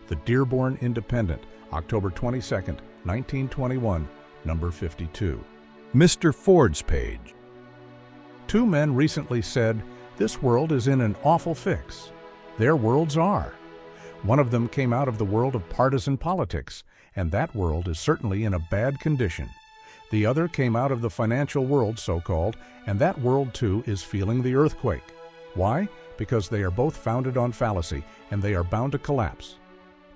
The Dearborn Independent, October 22, 1921, number 52. Mr. Ford's page. Two men recently said, "This world is in an awful fix." Their worlds are. One of them came out of the world of partisan politics, and that world is certainly in a bad condition. The other came out of the financial world, so-called, and that world too is feeling the earthquake. Why? Because they are both founded on fallacy, and they are bound to collapse.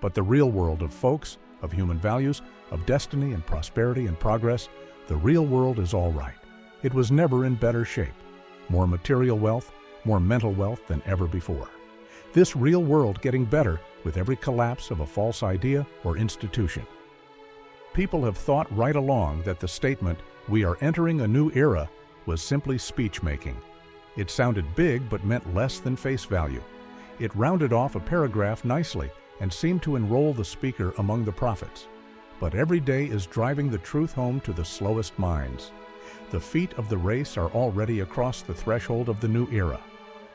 But the real world of folks, of human values, of destiny and prosperity and progress, the real world is all right. It was never in better shape. More material wealth, more mental wealth than ever before. This real world getting better with every collapse of a false idea or institution. People have thought right along that the statement, "We are entering a new era," was simply speech-making. It sounded big but meant less than face value. It rounded off a paragraph nicely and seemed to enroll the speaker among the prophets. But every day is driving the truth home to the slowest minds. The feet of the race are already across the threshold of the new era.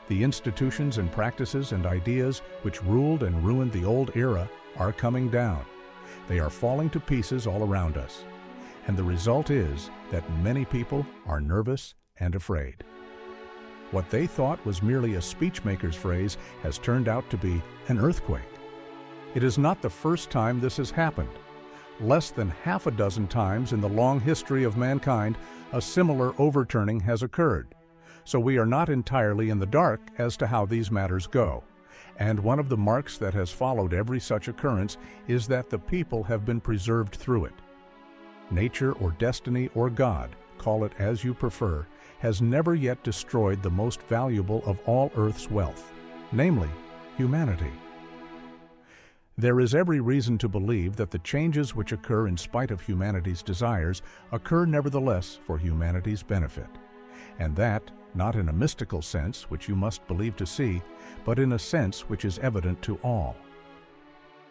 The institutions and practices and ideas which ruled and ruined the old era are coming down. They are falling to pieces all around us. And the result is that many people are nervous and afraid. What they thought was merely a speechmaker's phrase has turned out to be an earthquake. It is not the first time this has happened. Less than half a dozen times in the long history of mankind, a similar overturning has occurred. So we are not entirely in the dark as to how these matters go. And one of the marks that has followed every such occurrence is that the people have been preserved through it. Nature or destiny or God, call it as you prefer, has never yet destroyed the most valuable of all Earth's wealth, namely, humanity. There is every reason to believe that the changes which occur in spite of humanity's desires occur nevertheless for humanity's benefit, and that, not in a mystical sense, which you must believe to see, but in a sense which is evident to all.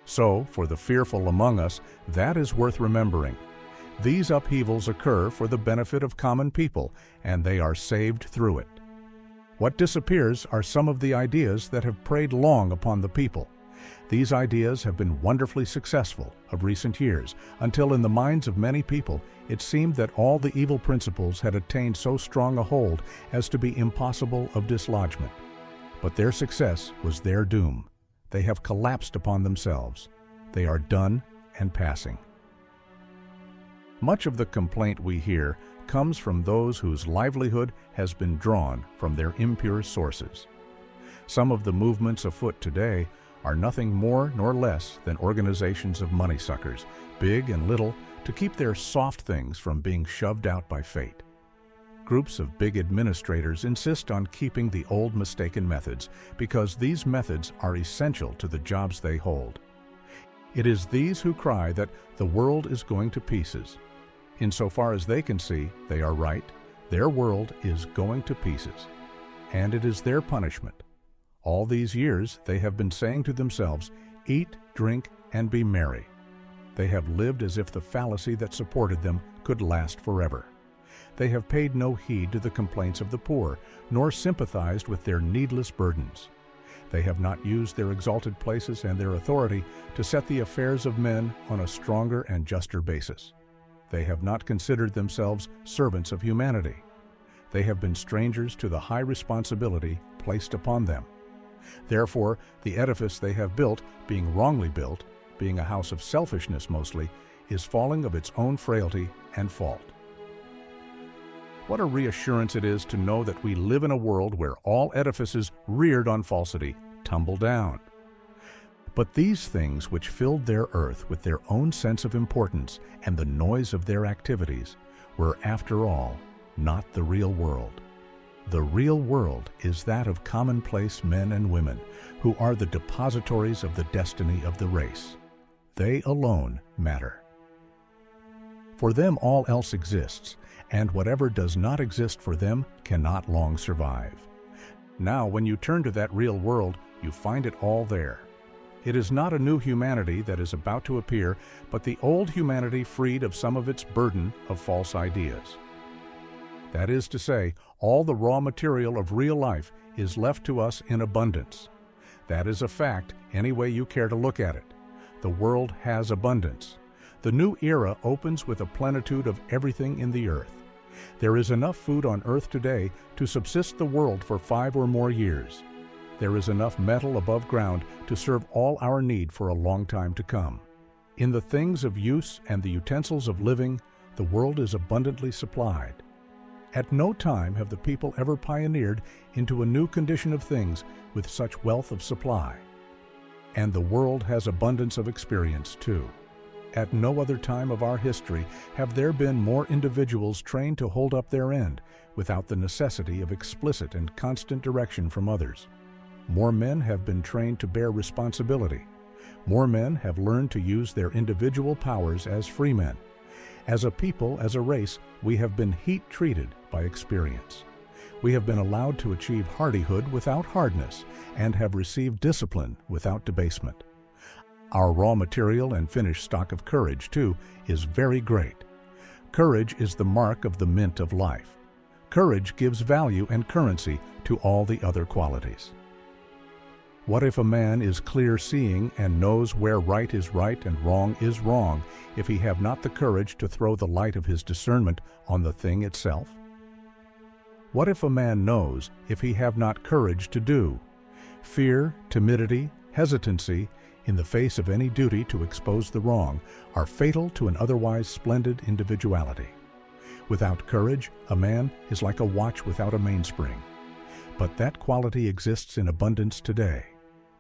So, for the fearful among us, that is worth remembering. These upheavals occur for the benefit of common people, and they are saved through it. What disappears are some of the ideas that have preyed long upon the people. These ideas have been wonderfully successful of recent years, until in the minds of many people it seemed that all the evil principles had attained so strong a hold as to be impossible of dislodgement. But their success was their doom. They have collapsed upon themselves. They are done and passing. Much of the complaint we hear comes from those whose livelihood has been drawn from their impure sources. Some of the movements afoot today are nothing more nor less than organizations of money suckers, big and little, to keep their soft things from being shoved out by fate. Groups of big administrators insist on keeping the old mistaken methods because these methods are essential to the jobs they hold. It is these who cry that the world is going to pieces. Insofar as they can see, they are right. Their world is going to pieces, and it is their punishment. All these years they have been saying to themselves, "Eat, drink, and be merry." They have lived as if the fallacy that supported them could last forever. They have paid no heed to the complaints of the poor, nor sympathized with their needless burdens. They have not used their exalted places and their authority to set the affairs of men on a stronger and juster basis. They have not considered themselves servants of humanity. They have been strangers to the high responsibility placed upon them. Therefore, the edifice they have built, being wrongly built, being a house of selfishness mostly, is falling of its own frailty and fault. What a reassurance it is to know that we live in a world where all edifices reared on falsity tumble down. But these things which filled their earth with their own sense of importance and the noise of their activities were, after all, not the real world. The real world is that of commonplace men and women who are the depositories of the destiny of the race. They alone matter. For them all else exists, and whatever does not exist for them cannot long survive. Now, when you turn to that real world, you find it all there. It is not a new humanity that is about to appear, but the old humanity freed of some of its burden of false ideas. That is to say, all the raw material of real life is left to us in abundance. That is a fact, any way you care to look at it. The world has abundance. The new era opens with a plenitude of everything in the earth. There is enough food on earth today to subsist the world for 5 or more years. There is enough metal above ground to serve all our need for a long time to come. In the things of use and the utensils of living, the world is abundantly supplied. At no time have the people ever pioneered into a new condition of things with such wealth of supply. And the world has abundance of experience too. At no other time of our history have there been more individuals trained to hold up their end without the necessity of explicit and constant direction from others. More men have been trained to bear responsibility. More men have learned to use their individual powers as free men. As a people, as a race, we have been heat-treated by experience. We have been allowed to achieve hardihood without hardness and have received discipline without debasement. Our raw material and finished stock of courage, too, is very great. Courage is the mark of the mint of life. Courage gives value and currency to all the other qualities. What if a man is clear-seeing and knows where right is right and wrong is wrong, if he have not the courage to throw the light of his discernment on the thing itself? What if a man knows, if he have not courage to do? Fear, timidity, hesitancy, in the face of any duty to expose the wrong, are fatal to an otherwise splendid individuality. Without courage, a man is like a watch without a mainspring. But that quality exists in abundance today.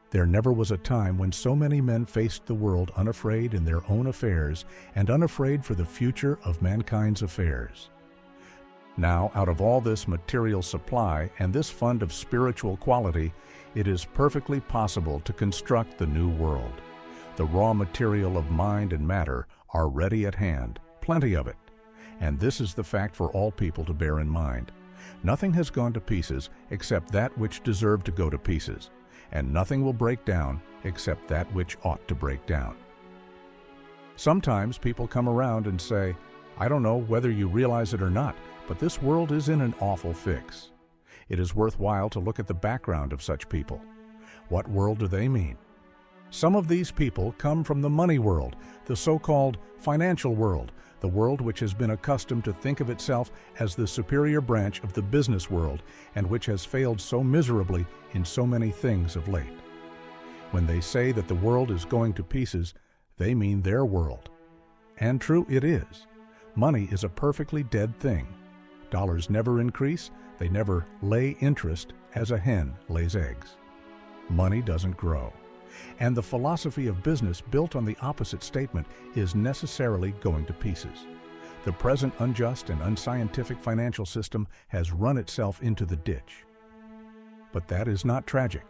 There never was a time when so many men faced the world unafraid in their own affairs and unafraid for the future of mankind's affairs. Now, out of all this material supply and this fund of spiritual quality, it is perfectly possible to construct the new world. The raw material of mind and matter are ready at hand, plenty of it. And this is the fact for all people to bear in mind. Nothing has gone to pieces except that which deserved to go to pieces, and nothing will break down except that which ought to break down. Sometimes people come around and say, "I don't know whether you realize it or not, but this world is in an awful fix." It is worthwhile to look at the background of such people. What world do they mean? Some of these people come from the money world, the so-called financial world, the world which has been accustomed to think of itself as the superior branch of the business world and which has failed so miserably in so many things of late. When they say that the world is going to pieces, they mean their world. And true it is. Money is a perfectly dead thing. Dollars never increase, they never lay interest as a hen lays eggs. Money doesn't grow. And the philosophy of business built on the opposite statement is necessarily going to pieces. The present unjust and unscientific financial system has run itself into the ditch. But that is not tragic.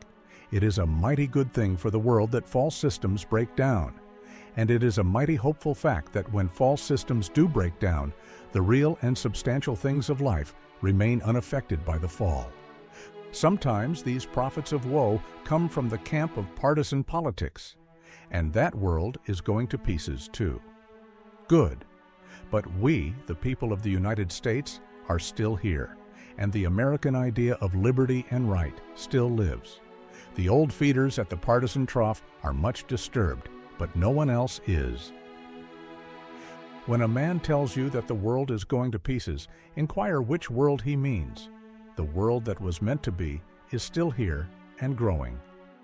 It is a mighty good thing for the world that false systems break down. And it is a mighty hopeful fact that when false systems do break down, the real and substantial things of life remain unaffected by the fall. Sometimes these prophets of woe come from the camp of partisan politics, and that world is going to pieces too. Good. But we, the people of the United States, are still here, and the American idea of liberty and right still lives. The old feeders at the partisan trough are much disturbed, but no one else is. When a man tells you that the world is going to pieces, inquire which world he means. The world that was meant to be is still here and growing.